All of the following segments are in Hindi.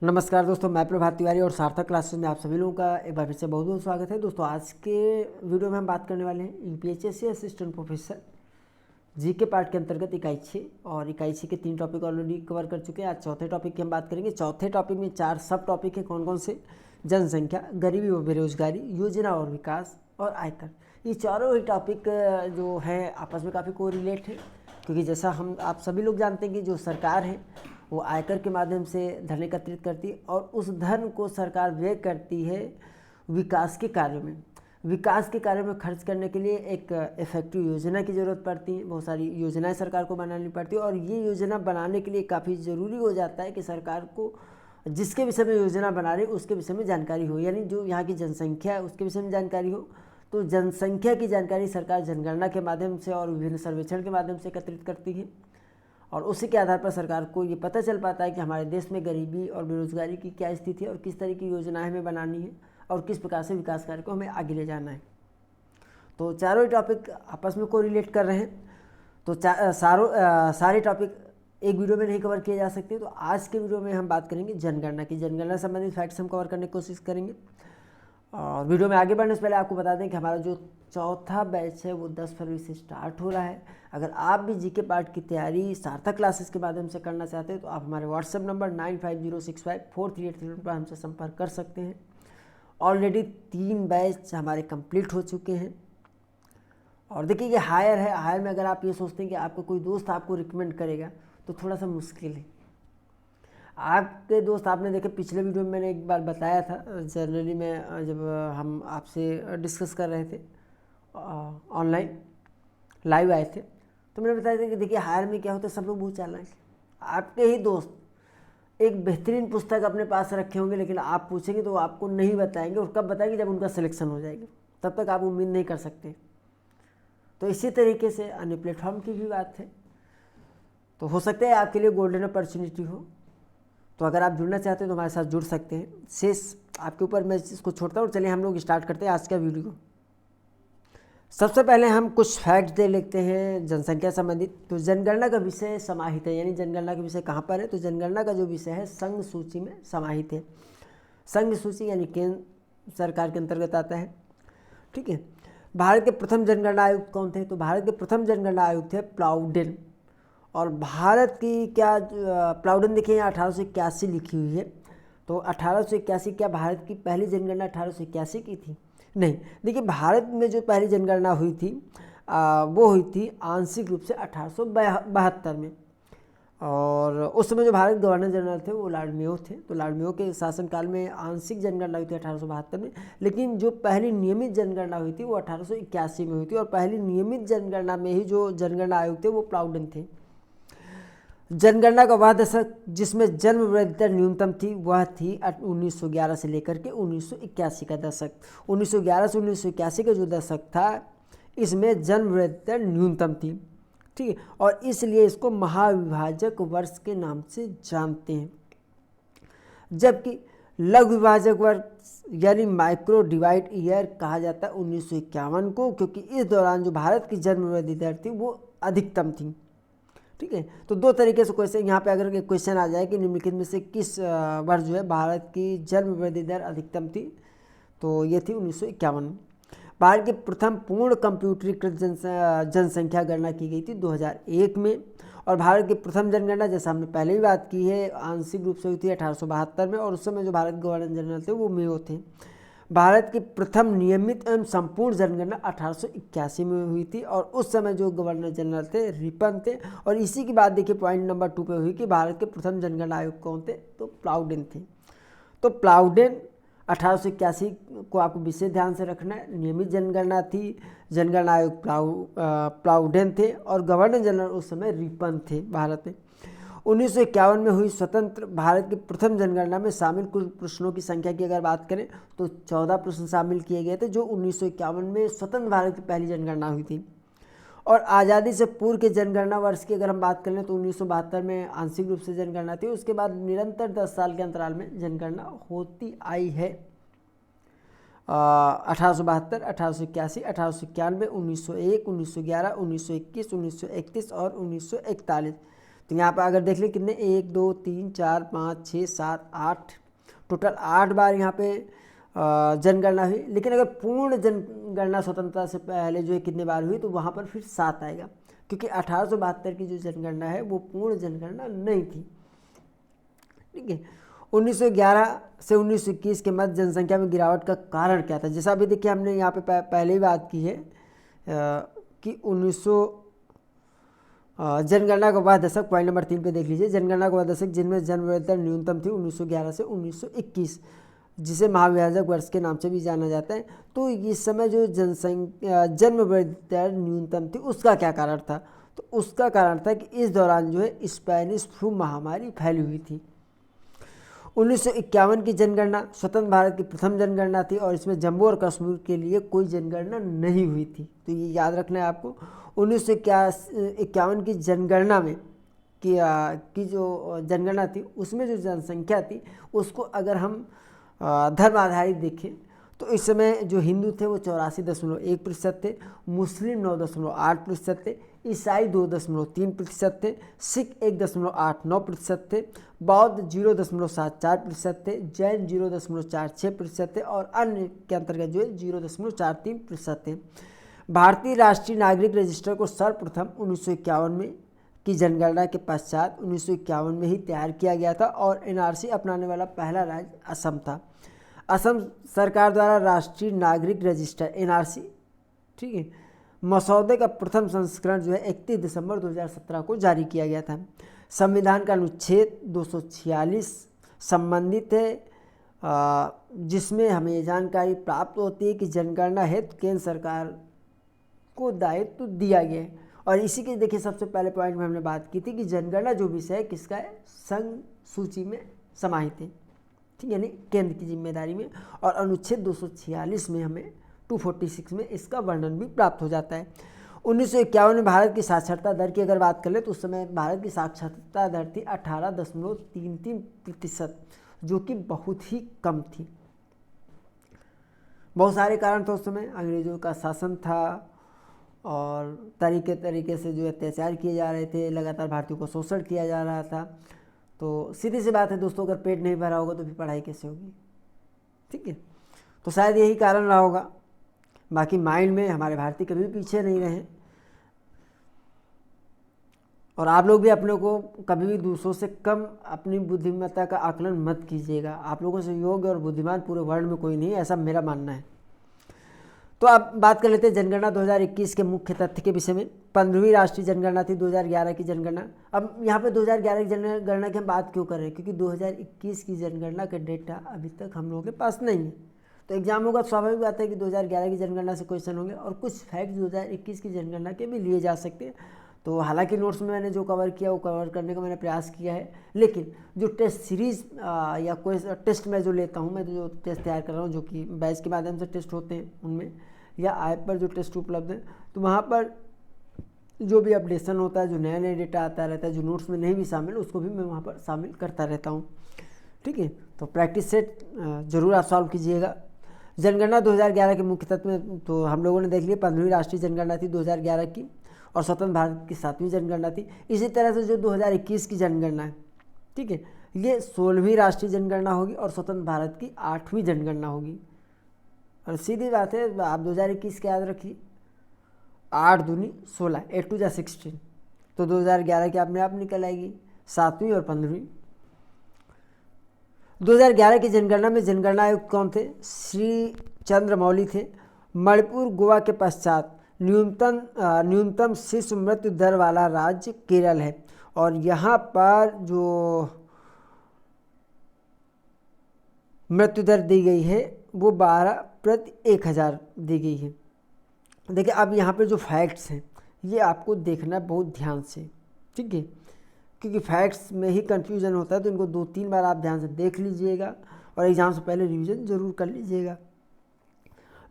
नमस्कार दोस्तों, मैं प्रभात तिवारी और सार्थक क्लासेस में आप सभी लोगों का एक बार फिर से बहुत बहुत स्वागत है। दोस्तों आज के वीडियो में हम बात करने वाले हैं UPSC assistant professor GK part के अंतर्गत इकाई 6 और इकाई 6 के 3 टॉपिक ऑलरेडी कवर कर चुके हैं। आज चौथे टॉपिक की हम बात करेंगे। चौथे टॉपिक में 4 सब टॉपिक है। कौन कौन से? जनसंख्या, गरीबी व बेरोजगारी, योजना और विकास और आयकर। ये चारों ही टॉपिक जो है आपस में काफ़ी कोरिलेट है, क्योंकि जैसा हम आप सभी लोग जानते हैं कि जो सरकार है वो आयकर के माध्यम से धन एकत्रित करती है और उस धन को सरकार व्यय करती है विकास के कार्यों में। विकास के कार्यों में खर्च करने के लिए एक इफेक्टिव योजना की ज़रूरत पड़ती है। बहुत सारी योजनाएं सरकार को बनानी पड़ती है और ये योजना बनाने के लिए काफ़ी ज़रूरी हो जाता है कि सरकार को जिसके विषय में योजना बना रही उसके विषय में जानकारी हो, यानी जो यहाँ की जनसंख्या है उसके विषय में जानकारी हो। तो जनसंख्या की जानकारी सरकार जनगणना के माध्यम से और विभिन्न सर्वेक्षण के माध्यम से एकत्रित करती है और उसी के आधार पर सरकार को ये पता चल पाता है कि हमारे देश में गरीबी और बेरोजगारी की क्या स्थिति है और किस तरह की योजनाएं हमें बनानी है और किस प्रकार से विकास कार्य को हमें आगे ले जाना है। तो चारों ही टॉपिक आपस में कोरिलेट कर रहे हैं। तो सारे टॉपिक एक वीडियो में नहीं कवर किए जा सकते। तो आज के वीडियो में हम बात करेंगे जनगणना की। जनगणना संबंधित फैक्ट्स हम कवर करने की कोशिश करेंगे। और वीडियो में आगे बढ़ने से पहले आपको बता दें कि हमारा जो चौथा बैच है वो 10 फरवरी से स्टार्ट हो रहा है। अगर आप भी जीके पार्ट की तैयारी सार्थक क्लासेस के माध्यम से करना चाहते हैं तो आप हमारे व्हाट्सएप नंबर 9506543831 पर हमसे संपर्क कर सकते हैं। ऑलरेडी 3 बैच हमारे कंप्लीट हो चुके हैं। और देखिए ये हायर है। हायर में अगर आप ये सोचते हैं कि आपका कोई दोस्त आपको रिकमेंड करेगा तो थोड़ा सा मुश्किल है। आपके दोस्त आपने देखे पिछले वीडियो में मैंने एक बार बताया था, जनरली में जब हम आपसे डिस्कस कर रहे थे ऑनलाइन लाइव आए थे तो मैंने बताया था कि देखिए हायर में क्या होता है, सब लोग बहुत चालाक हैं। आपके ही दोस्त एक बेहतरीन पुस्तक अपने पास रखे होंगे लेकिन आप पूछेंगे तो वो आपको नहीं बताएंगे और कब बताएंगे जब उनका सिलेक्शन हो जाएगा, तब तक आप उम्मीद नहीं कर सकते। तो इसी तरीके से अन्य प्लेटफॉर्म की भी बात है। तो हो सकता है आपके लिए गोल्डन अपॉर्चुनिटी हो। तो अगर आप जुड़ना चाहते हैं तो हमारे साथ जुड़ सकते हैं। शेष आपके ऊपर मैं इसको छोड़ता हूँ। चलिए हम लोग स्टार्ट करते हैं आज का वीडियो। सबसे पहले हम कुछ फैक्ट दे लेते हैं जनसंख्या संबंधित। तो जनगणना का विषय समाहित है, यानी जनगणना का विषय कहाँ पर है? तो जनगणना का जो विषय है संघ सूची में समाहित है। संघ सूची यानी केंद्र सरकार के अंतर्गत आता है। ठीक है। भारत के प्रथम जनगणना आयुक्त कौन थे? तो भारत के प्रथम जनगणना आयुक्त थे प्लाउडेन। और भारत की क्या प्लाउडेन देखिए यहाँ 1881 लिखी हुई है। तो 1881 क्या भारत की पहली जनगणना 1881 की थी? नहीं। देखिए भारत में जो पहली जनगणना हुई थी वो हुई थी आंशिक रूप से 1872 में। और उस समय जो भारत गवर्नर जनरल थे वो लॉर्ड मेयो थे। तो लॉर्ड मेयो के शासनकाल में आंशिक जनगणना हुई थी 1872 में, लेकिन जो पहली नियमित जनगणना हुई थी वो 1881 में हुई थी। और पहली नियमित जनगणना में ही जो जनगणना आयुक्त थे वो प्लाउडेन थे। जनगणना का वह दशक जिसमें जन्म वृद्धि दर न्यूनतम थी वह थी 1911 से लेकर के 1981 का दशक। 1911 से 1981 का जो दशक था इसमें जन्म वृद्धि दर न्यूनतम थी। ठीक है। और इसलिए इसको महाविभाजक वर्ष के नाम से जानते हैं। जबकि लघु विभाजक वर्ष यानी माइक्रो डिवाइड ईयर कहा जाता है 1951 को, क्योंकि इस दौरान जो भारत की जन्म वृद्धि दर थी वो अधिकतम थी। ठीक है। तो दो तरीके से क्वेश्चन यहाँ पे अगर क्वेश्चन आ जाए कि निम्नलिखित में से किस वर्ष जो है भारत की जन्म वृद्धि दर अधिकतम थी, तो ये थी 1951 में। भारत की प्रथम पूर्ण कंप्यूटरीकृत जनसंख्या गणना की गई थी 2001 में। और भारत की प्रथम जनगणना जैसा हमने पहले भी बात की है आंशिक रूप से हुई थी 1872 में और उस समय जो भारत गवर्नर जनरल थे वो मेयो थे। भारत की प्रथम नियमित एवं संपूर्ण जनगणना 1881 में हुई थी और उस समय जो गवर्नर जनरल थे रिपन थे। और इसी की बात देखिए पॉइंट नंबर 2 पे हुई कि भारत के प्रथम जनगणना आयुक्त कौन थे? तो प्लाउडेन थे। तो प्लाउडेन 1881 को आपको विशेष ध्यान से रखना है। नियमित जनगणना थी, जनगणना आयुक्त प्लाउडेन थे और गवर्नर जनरल उस समय रिपन थे भारत में। 1951 में हुई स्वतंत्र भारत की प्रथम जनगणना में शामिल कुल प्रश्नों की संख्या की अगर बात करें तो 14 प्रश्न शामिल किए गए थे, जो 1951 में स्वतंत्र भारत की पहली जनगणना हुई थी। और आज़ादी से पूर्व के जनगणना वर्ष की अगर हम बात करें तो 1972 में आंशिक रूप से जनगणना थी। उसके बाद निरंतर 10 साल के अंतराल में जनगणना होती आई है। 1872, 1881, 1891, 1901, 1911, 1921, 1931 और 1941। तो यहाँ पर अगर देख लें कितने 1 2 3 4 5 6 7 8 टोटल 8 बार यहाँ पे जनगणना हुई। लेकिन अगर पूर्ण जनगणना स्वतंत्रता से पहले जो है कितने बार हुई, तो वहाँ पर फिर 7 आएगा, क्योंकि 1872 की जो जनगणना है वो पूर्ण जनगणना नहीं थी। ठीक है। 1911 से 1921 के मध्य जनसंख्या में गिरावट का कारण क्या था? जैसा अभी देखिए हमने यहाँ पे पहले ही बात की है कि 1900 जनगणना का वह दशक, पॉइंट नंबर 3 पे देख लीजिए, जनगणना का वह दशक जिनमें जन्म दर न्यूनतम थी 1911 से 1921, जिसे महाविभाजक वर्ष के नाम से भी जाना जाता है। तो इस समय जो जनसंख्या जन्म दर न्यूनतम थी उसका क्या कारण था? तो उसका कारण था कि इस दौरान जो है स्पेनिश फ्लू महामारी फैली हुई थी। 1951 की जनगणना स्वतंत्र भारत की प्रथम जनगणना थी और इसमें जम्मू और कश्मीर के लिए कोई जनगणना नहीं हुई थी, तो ये याद रखना है आपको। 1951 की जनगणना में की जो जनगणना थी उसमें जो जनसंख्या थी उसको अगर हम धर्म आधारित देखें तो इस समय जो हिंदू थे वो 84.1% थे, मुस्लिम 9.8% थे, ईसाई 2.3% थे, सिख 1.89% थे, बौद्ध 0.74% थे, जैन 0.46% थे और अन्य के अंतर्गत जो है 0.43% थे। भारतीय राष्ट्रीय नागरिक रजिस्टर को सर्वप्रथम 1951 में की जनगणना के पश्चात 1951 में ही तैयार किया गया था और एनआरसी अपनाने वाला पहला राज्य असम था। असम सरकार द्वारा राष्ट्रीय नागरिक रजिस्टर एनआरसी, ठीक है, मसौदे का प्रथम संस्करण जो है 31 दिसंबर 2017 को जारी किया गया था। संविधान का अनुच्छेद 246 संबंधित है, जिसमें हमें जानकारी प्राप्त होती है कि जनगणना हेतु केंद्र सरकार को दायित्व दिया गया है। और इसी के देखिए सबसे पहले पॉइंट में हमने बात की थी कि जनगणना जो विषय है किसका है? संघ सूची में समाहित है, ठीक है, यानी केंद्र की जिम्मेदारी में। और अनुच्छेद 246 में हमें 246 में इसका वर्णन भी प्राप्त हो जाता है। 1951 में भारत की साक्षरता दर की अगर बात कर ले तो उस समय भारत की साक्षरता दर थी 18.33%, जो कि बहुत ही कम थी। बहुत सारे कारण थे उस समय, अंग्रेजों का शासन था और तरीके से जो अत्याचार किए जा रहे थे, लगातार भारतीयों को शोषण किया जा रहा था। तो सीधी सी बात है दोस्तों, अगर पेट नहीं भरा होगा तो फिर पढ़ाई कैसे होगी? ठीक है, तो शायद यही कारण रहा होगा। बाकी माइंड में हमारे भारतीय कभी पीछे नहीं रहे और आप लोग भी अपने को कभी भी दूसरों से कम अपनी बुद्धिमत्ता का आकलन मत कीजिएगा। आप लोगों से योग्य और बुद्धिमान पूरे वर्ल्ड में कोई नहीं है, ऐसा मेरा मानना है। तो अब बात कर लेते हैं जनगणना 2021 के मुख्य तथ्य के विषय में। 15वीं राष्ट्रीय जनगणना थी 2011 की जनगणना। अब यहाँ पे 2011 की जनगणना की हम बात क्यों कर रहे हैं? क्योंकि 2021 की जनगणना का डेटा अभी तक हम लोगों के पास नहीं है। तो एग्जाम होगा, स्वाभाविक बात है कि 2011 की जनगणना से क्वेश्चन होंगे और कुछ फैक्ट 2021 की जनगणना के भी लिए जा सकते हैं। तो हालांकि नोट्स में मैंने जो कवर किया वो कवर करने का मैंने प्रयास किया है, लेकिन जो टेस्ट सीरीज़ या कोई टेस्ट मैं जो लेता हूँ, मैं जो टेस्ट तैयार कर रहा हूँ जो कि बैच के माध्यम से टेस्ट होते हैं उनमें, या ऐप पर जो टेस्ट उपलब्ध है, तो वहाँ पर जो भी अपडेशन होता है, जो नया नया डेटा आता रहता है, जो नोट्स में नहीं भी शामिल, उसको भी मैं वहाँ पर शामिल करता रहता हूँ। ठीक है, तो प्रैक्टिस सेट ज़रूर आप सॉल्व कीजिएगा। जनगणना 2011 के मुख्य तत्व में तो हम लोगों ने देख लिया, 15वीं राष्ट्रीय जनगणना थी 2011 की और स्वतंत्र भारत की 7वीं जनगणना थी। इसी तरह से जो 2021 की जनगणना है, ठीक है, ये 16वीं राष्ट्रीय जनगणना होगी और स्वतंत्र भारत की 8वीं जनगणना होगी। और सीधी बात है, आप 2021 के याद रखिए, 8 दूनी 16, 8 2 जा 16, तो 2011 की अपने आप निकल आएगी 7वीं और 15वीं। 2011 की जनगणना में जनगणना आयुक्त कौन थे? श्री चंद्रमौली थे। मणिपुर गोवा के पश्चात न्यूनतम शिशु मृत्यु दर वाला राज्य केरल है और यहाँ पर जो मृत्यु दर दी गई है वो 12 प्रति 1000 दी गई है। देखिए अब यहाँ पे जो फैक्ट्स हैं ये आपको देखना है बहुत ध्यान से, ठीक है, क्योंकि फैक्ट्स में ही कन्फ्यूज़न होता है, तो इनको 2-3 बार आप ध्यान से देख लीजिएगा और एग्जाम से पहले रिवीजन जरूर कर लीजिएगा।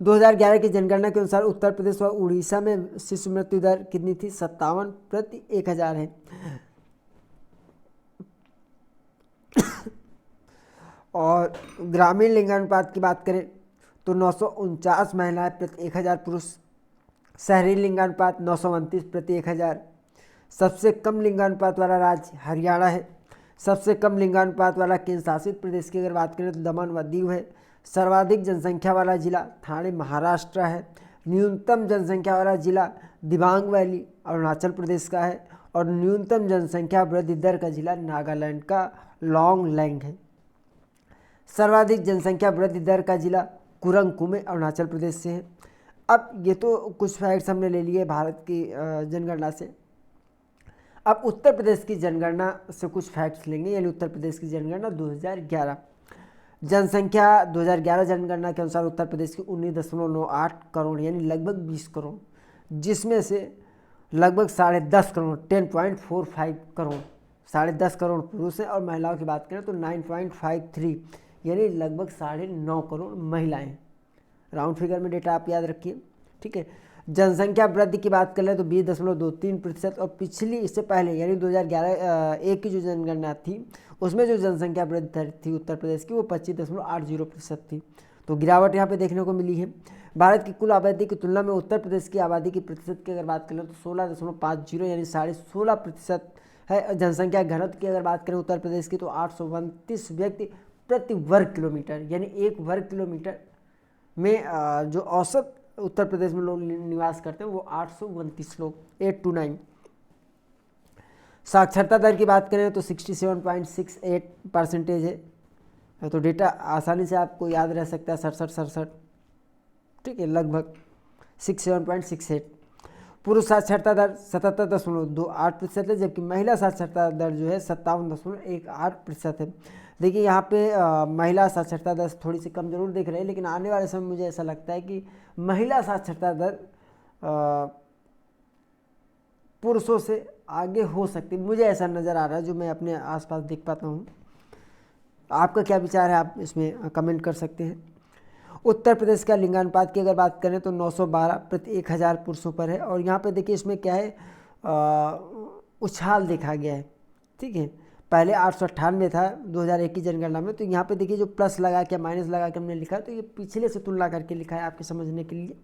2011 की जनगणना के अनुसार उत्तर प्रदेश और उड़ीसा में शिशु मृत्यु दर कितनी थी? 57 प्रति 1000 है। और ग्रामीण लिंगानुपात की बात करें तो 949 महिलाएं प्रति 1000 पुरुष, शहरी लिंगानुपात 929 प्रति 1000, सबसे कम लिंगानुपात वाला राज्य हरियाणा है। सबसे कम लिंगानुपात वाला केंद्र शासित प्रदेश की अगर बात करें तो दमन व दीव है। सर्वाधिक जनसंख्या वाला जिला ठाणे महाराष्ट्र है। न्यूनतम जनसंख्या वाला जिला दिबांग वैली अरुणाचल प्रदेश का है। और न्यूनतम जनसंख्या वृद्धि दर का जिला नागालैंड का लॉन्गलैंग है। सर्वाधिक जनसंख्या वृद्धि दर का जिला कुरंग कुमे अरुणाचल प्रदेश से है। अब ये तो कुछ फैक्ट्स हमने ले लिए भारत की जनगणना से। अब उत्तर प्रदेश की जनगणना से कुछ फैक्ट्स लेंगे, यानी उत्तर प्रदेश की जनगणना 2011 जनसंख्या 2011 जनगणना के अनुसार उत्तर प्रदेश की 19.98 करोड़ यानी लगभग 20 करोड़, जिसमें से लगभग 10.5 करोड़ 10.45 करोड़ 10.5 करोड़ पुरुष हैं। और महिलाओं की बात करें तो 9.53 यानी लगभग 9.5 करोड़ महिलाएं। राउंड फिगर में डेटा आप याद रखिए, ठीक है। जनसंख्या वृद्धि की बात कर ले तो 20.23% और पिछली इससे पहले यानी 2011 की जो जनगणना थी उसमें जो जनसंख्या वृद्धि दर थी उत्तर प्रदेश की वो 25.80% थी। तो गिरावट यहाँ पे देखने को मिली है। भारत की कुल आबादी की तुलना में उत्तर प्रदेश की आबादी की प्रतिशत की अगर बात करें तो 16.50 यानी 16.5% है। जनसंख्या घनत्व की अगर बात करें उत्तर प्रदेश की तो 829 व्यक्ति प्रति वर्ग किलोमीटर, यानी एक वर्ग किलोमीटर में जो औसत उत्तर प्रदेश में लोग निवास करते हैं वो 829 लोग 829। साक्षरता दर की बात करें तो 67.68% है। तो डेटा आसानी से आपको याद रह सकता है 67, ठीक है, लगभग 67.68। पुरुष साक्षरता दर 77.28% है, जबकि महिला साक्षरता दर जो है 57.18% है। देखिए यहाँ पे महिला साक्षरता दर थोड़ी सी कम जरूर दिख रही है, लेकिन आने वाले समय में मुझे ऐसा लगता है कि महिला साक्षरता दर पुरुषों से आगे हो सकती है, मुझे ऐसा नज़र आ रहा है जो मैं अपने आसपास देख पाता हूँ। आपका क्या विचार है, आप इसमें कमेंट कर सकते हैं। उत्तर प्रदेश का लिंगानुपात की अगर बात करें तो 912 प्रति 1000 पुरुषों पर है। और यहाँ पे देखिए इसमें क्या है, उछाल देखा गया है, ठीक है। पहले 898 था 2001 की जनगणना में, तो यहाँ पे देखिए जो प्लस लगा के माइनस लगा के हमने लिखा है तो ये पिछले से तुलना करके लिखा है आपके समझने के लिए।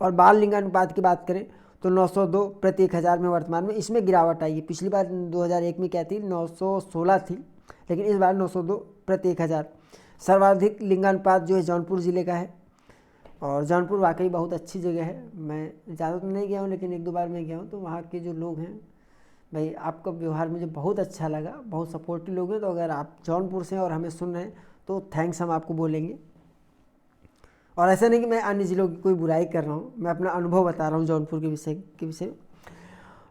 और बाल लिंगानुपात की बात करें तो 902 प्रति 1000 में वर्तमान में इसमें गिरावट आई है। पिछली बार 2001 में क्या थी, 916 थी, लेकिन इस बार 902 प्रति 1000। सर्वाधिक लिंगानुपात जो है जौनपुर ज़िले का है। और जौनपुर वाकई बहुत अच्छी जगह है। मैं ज़्यादा तो नहीं गया हूँ, लेकिन 1-2 बार मैं गया हूँ। तो वहाँ के जो लोग हैं भाई, आपका व्यवहार मुझे बहुत अच्छा लगा, बहुत सपोर्टिव लोग हैं। तो अगर आप जौनपुर से और हमें सुन रहे हैं तो थैंक्स हम आपको बोलेंगे। और ऐसा नहीं कि मैं अन्य ज़िलों की कोई बुराई कर रहा हूँ, मैं अपना अनुभव बता रहा हूँ जौनपुर के विषय।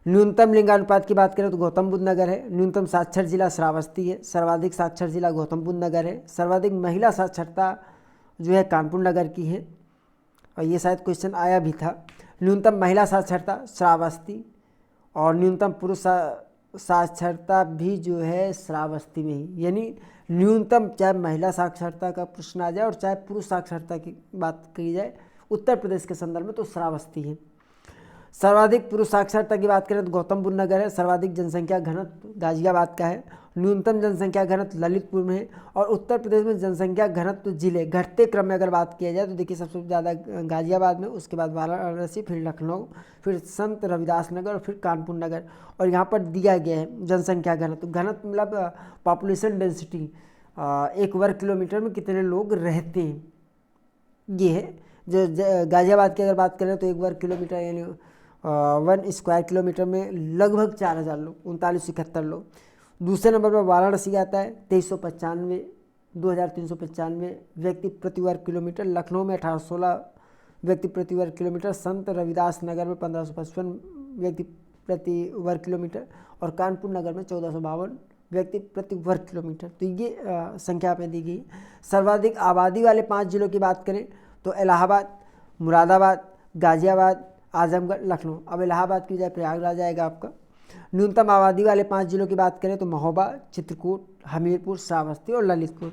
न्यूनतम लिंगानुपात की बात करें तो गौतम बुद्ध नगर है। न्यूनतम साक्षर जिला श्रावस्ती है। सर्वाधिक साक्षर जिला गौतम बुद्ध नगर है। सर्वाधिक महिला साक्षरता जो है कानपुर नगर की है, और ये शायद क्वेश्चन आया भी था। न्यूनतम महिला साक्षरता श्रावस्ती, और न्यूनतम पुरुष साक्षरता भी जो है श्रावस्ती में ही, यानी न्यूनतम चाहे महिला साक्षरता का प्रश्न आ जाए और चाहे पुरुष साक्षरता की बात की जाए उत्तर प्रदेश के संदर्भ में तो श्रावस्ती है। सर्वाधिक पुरुष साक्षरता की बात करें तो गौतम बुद्ध नगर है। सर्वाधिक जनसंख्या घनत्व गाजियाबाद का है। न्यूनतम जनसंख्या घनत्व ललितपुर में है। और उत्तर प्रदेश में जनसंख्या घनत्व जिले घटते क्रम में अगर बात किया जाए तो देखिए सबसे ज़्यादा गाजियाबाद में, उसके बाद वाराणसी, फिर लखनऊ, फिर संत रविदास नगर और फिर कानपुर नगर। और यहाँ पर दिया गया है जनसंख्या घनत्व मतलब पॉपुलेशन डेंसिटी, एक वर्ग किलोमीटर में कितने लोग रहते हैं, ये है। जो गाजियाबाद की अगर बात करें तो एक वर्ग किलोमीटर यानी 1 स्क्वायर किलोमीटर में लगभग 4000 लोग, 3971 लोग। दूसरे नंबर पर वाराणसी आता है 2395 व्यक्ति प्रति वर्ग किलोमीटर। लखनऊ में 1816 व्यक्ति प्रति वर्ग किलोमीटर। संत रविदास नगर में 1555 व्यक्ति प्रति वर्ग किलोमीटर। और कानपुर नगर में 1452 व्यक्ति प्रति वर्ग किलोमीटर। तो ये संख्या में दी गई। सर्वाधिक आबादी वाले 5 जिलों की बात करें तो इलाहाबाद, मुरादाबाद, गाजियाबाद, आजमगढ़, लखनऊ। अब इलाहाबाद की बजाय प्रयागराज आएगा आपका। न्यूनतम आबादी वाले 5 जिलों की बात करें तो महोबा, चित्रकूट, हमीरपुर, श्रावस्ती और ललितपुर।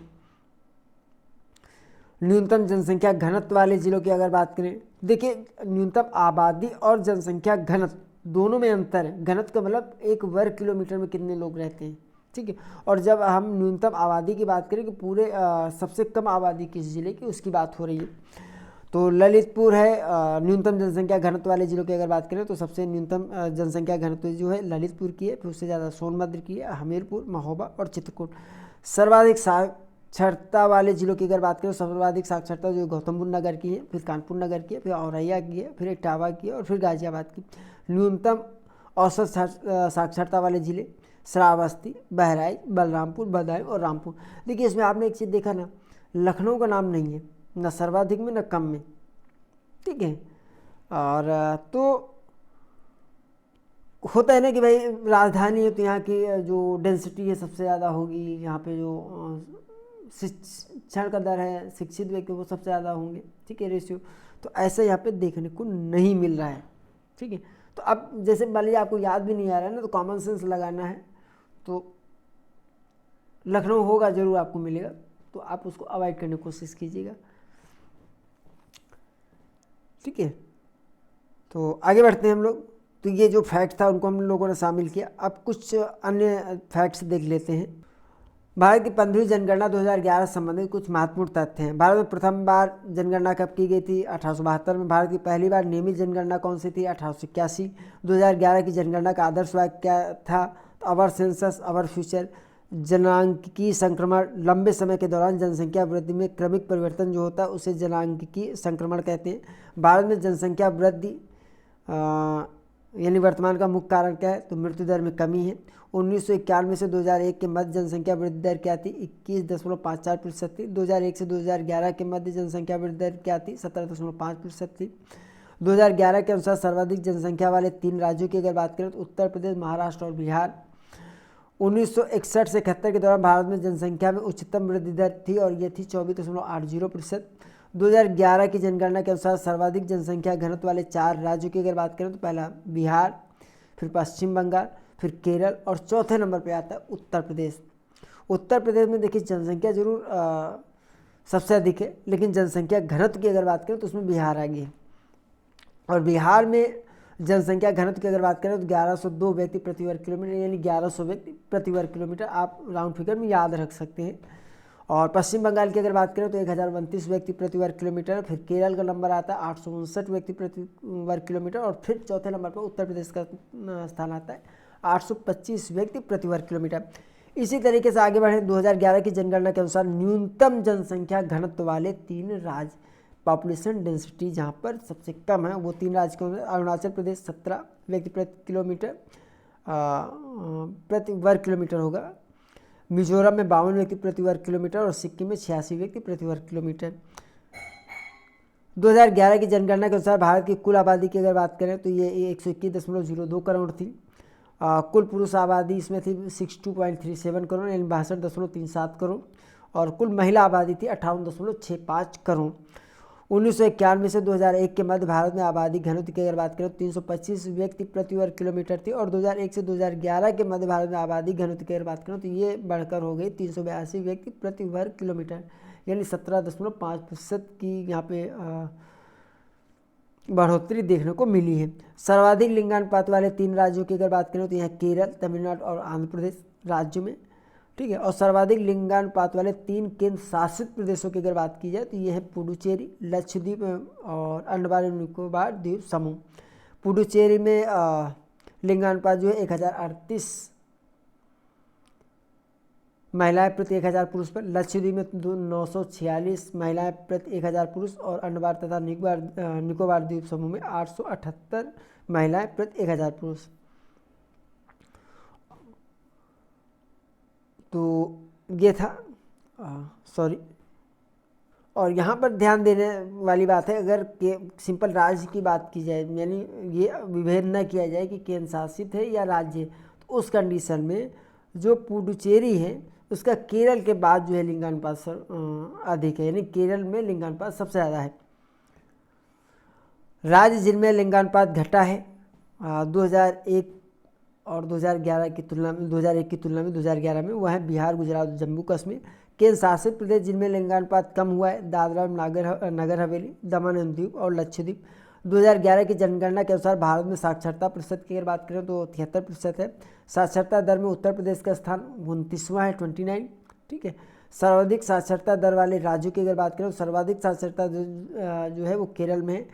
न्यूनतम जनसंख्या घनत्व वाले जिलों की अगर बात करें, देखिए न्यूनतम आबादी और जनसंख्या घनत्व दोनों में अंतर है। घनत्व का मतलब एक वर्ग किलोमीटर में कितने लोग रहते हैं, ठीक है। और जब हम न्यूनतम आबादी की बात करें कि पूरे सबसे कम आबादी किस जिले की, उसकी बात हो रही है। तो ललितपुर है न्यूनतम जनसंख्या घनत्व वाले जिलों की अगर बात करें तो सबसे न्यूनतम जनसंख्या घनत्व जो है ललितपुर की है, फिर उससे ज़्यादा सोनभद्र की है, हमीरपुर, महोबा और चित्रकूट। सर्वाधिक साक्षरता वाले जिलों की अगर बात करें तो सर्वाधिक साक्षरता जो गौतम बुद्ध नगर की है, फिर कानपुर नगर की है, फिर औरैया की है, फिर इटावा की है और फिर गाजियाबाद की। न्यूनतम औसत साक्षरता वाले जिले श्रावस्ती, बहराइच, बलरामपुर, बदायूं और रामपुर। देखिए इसमें आपने एक चीज़ देखा ना, लखनऊ का नाम नहीं है, न सर्वाधिक में न कम में, ठीक है। और तो होता है ना कि भाई राजधानी है तो यहाँ की जो डेंसिटी है सबसे ज़्यादा होगी, यहाँ पे जो शिक्षण का दर है, शिक्षित व्यक्ति वो सबसे ज़्यादा होंगे, ठीक है, रेशियो। तो ऐसा यहाँ पे देखने को नहीं मिल रहा है, ठीक है। तो अब जैसे मान लीजिए आपको याद भी नहीं आ रहा है ना, तो कॉमन सेंस लगाना है, तो लखनऊ होगा जरूर आपको मिलेगा, तो आप उसको अवॉइड करने की कोशिश कीजिएगा, ठीक है। तो आगे बढ़ते हैं हम लोग। तो ये जो फैक्ट था उनको हम लोगों ने शामिल किया। अब कुछ अन्य फैक्ट्स देख लेते हैं। भारत की 15वीं जनगणना 2011 से संबंधित कुछ महत्वपूर्ण तथ्य हैं। भारत में प्रथम बार जनगणना कब की गई थी? 1872 में। भारत की पहली बार नियमित जनगणना कौन सी थी? 1881। 2011 की जनगणना का आदर्श वाक्य क्या था? तो अवर सेंसस अवर फ्यूचर। जनांकीय संक्रमण, लंबे समय के दौरान जनसंख्या वृद्धि में क्रमिक परिवर्तन जो होता है उसे जनांकीय संक्रमण कहते हैं। भारत में जनसंख्या वृद्धि यानी वर्तमान का मुख्य कारण क्या है? तो मृत्यु दर में कमी है। 1991 से 2001 के मध्य जनसंख्या वृद्धि दर क्या थी? 21.54% थी। 2001 से 2011 के मध्य जनसंख्या वृद्धि दर क्या थी? 17.5% थी। 2011 के अनुसार सर्वाधिक जनसंख्या वाले 3 राज्यों की अगर बात करें तो उत्तर प्रदेश, महाराष्ट्र और बिहार। 1961 से 71 के दौरान भारत में जनसंख्या में उच्चतम वृद्धि दर थी और ये थी 24.80%। 2011 की जनगणना के अनुसार सर्वाधिक जनसंख्या घनत्व वाले 4 राज्यों की अगर बात करें तो पहला बिहार, फिर पश्चिम बंगाल, फिर केरल और चौथे नंबर पे आता है उत्तर प्रदेश। उत्तर प्रदेश में देखिए जनसंख्या जरूर सबसे अधिक है, लेकिन जनसंख्या घनत्व की अगर बात करें तो उसमें बिहार आगे है। और बिहार में जनसंख्या घनत्व की अगर बात करें तो 1102 व्यक्ति प्रति वर्ग किलोमीटर, यानी 1100 व्यक्ति प्रति वर्ग किलोमीटर आप राउंड फिगर में याद रख सकते हैं। और पश्चिम बंगाल की अगर बात करें तो 1029 व्यक्ति प्रति वर्ग किलोमीटर। फिर केरल का नंबर आता है 859 व्यक्ति प्रति वर्ग किलोमीटर और फिर चौथे नंबर पर उत्तर प्रदेश का स्थान आता है 825 व्यक्ति प्रति वर्ग किलोमीटर। इसी तरीके से आगे बढ़े 2011 की जनगणना के अनुसार न्यूनतम जनसंख्या घनत्व वाले 3 राज्य, पॉपुलेशन डेंसिटी जहाँ पर सबसे कम है वो 3 राज्य के अरुणाचल प्रदेश 17 व्यक्ति प्रति किलोमीटर प्रति वर्ग किलोमीटर होगा, मिजोरम में 52 व्यक्ति प्रति वर्ग किलोमीटर और सिक्किम में 86 व्यक्ति प्रति वर्ग किलोमीटर। 2011 की जनगणना के अनुसार भारत की कुल आबादी की अगर बात करें तो ये 121.02 करोड़ थी। कुल पुरुष आबादी इसमें थी 62.37 करोड़ यानी 62.37 करोड़ और कुल महिला आबादी थी 58.65 करोड़। 1991 से 2001 के मध्य भारत में आबादी घनत्व की अगर बात करें तो 325 व्यक्ति प्रति वर्ग किलोमीटर थी और 2001 से 2011 के मध्य भारत में आबादी घनत्व की अगर बात करें तो ये बढ़कर हो गई 382 व्यक्ति प्रति वर्ग किलोमीटर, यानी 17.5% की यहाँ पे बढ़ोतरी देखने को मिली है। सर्वाधिक लिंगानुपात वाले 3 राज्यों की अगर बात करें तो यहाँ केरल, तमिलनाडु और आंध्र प्रदेश राज्यों में, ठीक है। और सर्वाधिक लिंगानुपात वाले 3 केंद्र शासित प्रदेशों की अगर बात की जाए तो ये है पुडुचेरी, लक्षद्वीप और अंडमान और निकोबार द्वीप समूह। पुडुचेरी में लिंगानुपात जो है 1038 महिलाएं प्रति 1000 पुरुष पर, लक्षद्वीप में 946 महिलाएं प्रति 1000 पुरुष और अंडमान तथा निकोबार द्वीप समूह में 878 महिलाएं प्रति 1000 पुरुष। तो ये था सॉरी। और यहाँ पर ध्यान देने वाली बात है, अगर सिंपल राज्य की बात की जाए यानी ये विभेद न किया जाए कि केंद्र शासित है या राज्य है, तो उस कंडीशन में जो पुडुचेरी है उसका केरल के बाद जो है लिंगानुपात अधिक है, यानी केरल में लिंगानुपात सबसे ज़्यादा है। राज्य जिनमें लिंगानुपात घटा है 2001 और 2011 की तुलना में 2001 की तुलना में 2011 में, वह है बिहार, गुजरात, जम्मू कश्मीर। केंद्र शासित प्रदेश जिनमें लिंगानुपात कम हुआ है दादरा नगर हवेली, दमन एंड दीव और लक्षद्वीप। 2011 की जनगणना के अनुसार भारत में साक्षरता प्रतिशत की अगर बात करें तो 73% है। साक्षरता दर में उत्तर प्रदेश का स्थान 29वां है 29, ठीक है। सर्वाधिक साक्षरता दर वाले राज्यों की अगर बात करें तो सर्वाधिक साक्षरता जो है वो केरल में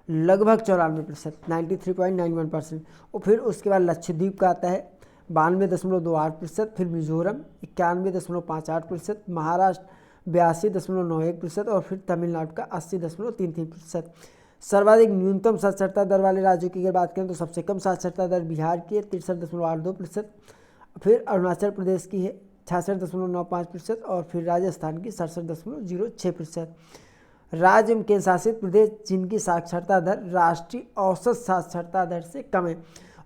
लगभग 94%, 93.91%। और फिर उसके बाद लक्षद्वीप का आता है 92.28%, फिर मिजोरम 91.58%, महाराष्ट्र 82.91% और फिर तमिलनाडु का 80.33%। सर्वाधिक न्यूनतम साक्षरता दर वाले राज्यों की अगर बात करें तो सबसे कम साक्षरता दर बिहार की है 63.82%, फिर अरुणाचल प्रदेश की है 66.95% और फिर राजस्थान की 67.06%। राज्य एवं केंद्र शासित प्रदेश जिनकी साक्षरता दर राष्ट्रीय औसत साक्षरता दर से कम है,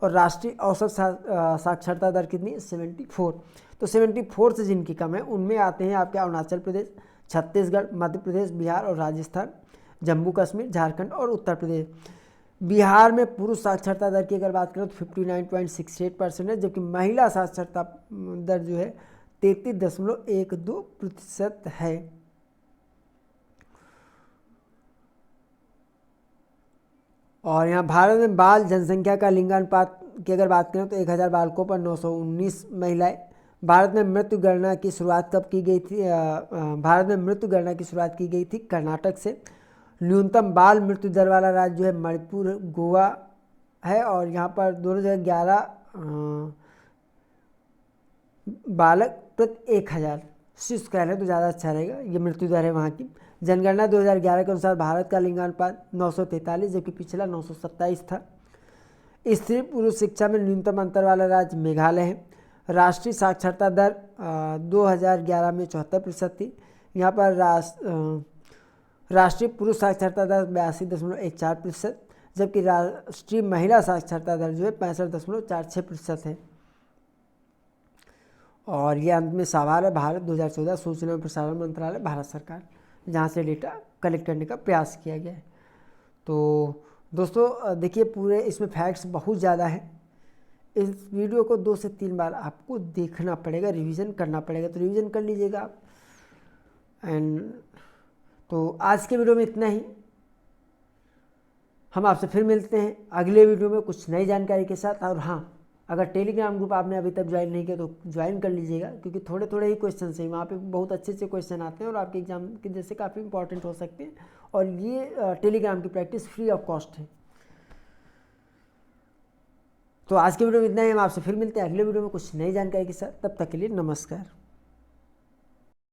और राष्ट्रीय औसत साक्षरता दर कितनी है 74। तो 74 से जिनकी कम है उनमें आते हैं आपके अरुणाचल प्रदेश, छत्तीसगढ़, मध्य प्रदेश, बिहार और राजस्थान, जम्मू कश्मीर, झारखंड और उत्तर प्रदेश। बिहार में पुरुष साक्षरता दर की अगर बात करें तो 59.68% है, जबकि महिला साक्षरता दर जो है 33.12% है। और यहाँ भारत में बाल जनसंख्या का लिंगानुपात की अगर बात करें तो 1000 बालकों पर 919 महिलाएं। भारत में मृत्यु गणना की शुरुआत कब की गई थी? भारत में मृत्यु गणना की शुरुआत की गई थी कर्नाटक से। न्यूनतम बाल मृत्यु दर वाला राज्य जो है मणिपुर, गोवा है, और यहाँ पर दोनों जगह 11 बालक प्रति 1000 शिशु कह रहे हैं तो ज़्यादा अच्छा रहेगा, ये मृत्यु दर है वहाँ की। जनगणना 2011 के अनुसार भारत का लिंगानुपात 943, जबकि पिछला 927 था। स्त्री पुरुष शिक्षा में न्यूनतम अंतर वाला राज्य मेघालय है। राष्ट्रीय साक्षरता दर 2011 में 74% थी। यहाँ पर राष्ट्रीय पुरुष साक्षरता दर 82.14%, जबकि राष्ट्रीय महिला साक्षरता दर जो है 65.46% है। और ये अंत में सवाल है भारत 2014 सूचना एवं प्रसारण मंत्रालय, भारत सरकार, जहाँ से डेटा कलेक्ट करने का प्रयास किया गया है। तो दोस्तों देखिए पूरे इसमें फैक्ट्स बहुत ज़्यादा हैं। इस वीडियो को 2 से 3 बार आपको देखना पड़ेगा, रिवीजन करना पड़ेगा, तो रिवीजन कर लीजिएगा आप। एंड तो आज के वीडियो में इतना ही। हम आपसे फिर मिलते हैं अगले वीडियो में कुछ नई जानकारी के साथ। और हाँ, अगर टेलीग्राम ग्रुप आपने अभी तक ज्वाइन नहीं किया तो ज्वाइन कर लीजिएगा, क्योंकि थोड़े थोड़े ही क्वेश्चन हैं वहाँ पे, बहुत अच्छे अच्छे क्वेश्चन आते हैं और आपके एग्जाम के जैसे काफ़ी इंपॉर्टेंट हो सकते हैं। और ये टेलीग्राम की प्रैक्टिस फ्री ऑफ कॉस्ट है। तो आज के वीडियो में इतना ही। हम आपसे फिर मिलते हैं अगले वीडियो में कुछ नई जानकारी के साथ। तब तक के लिए नमस्कार।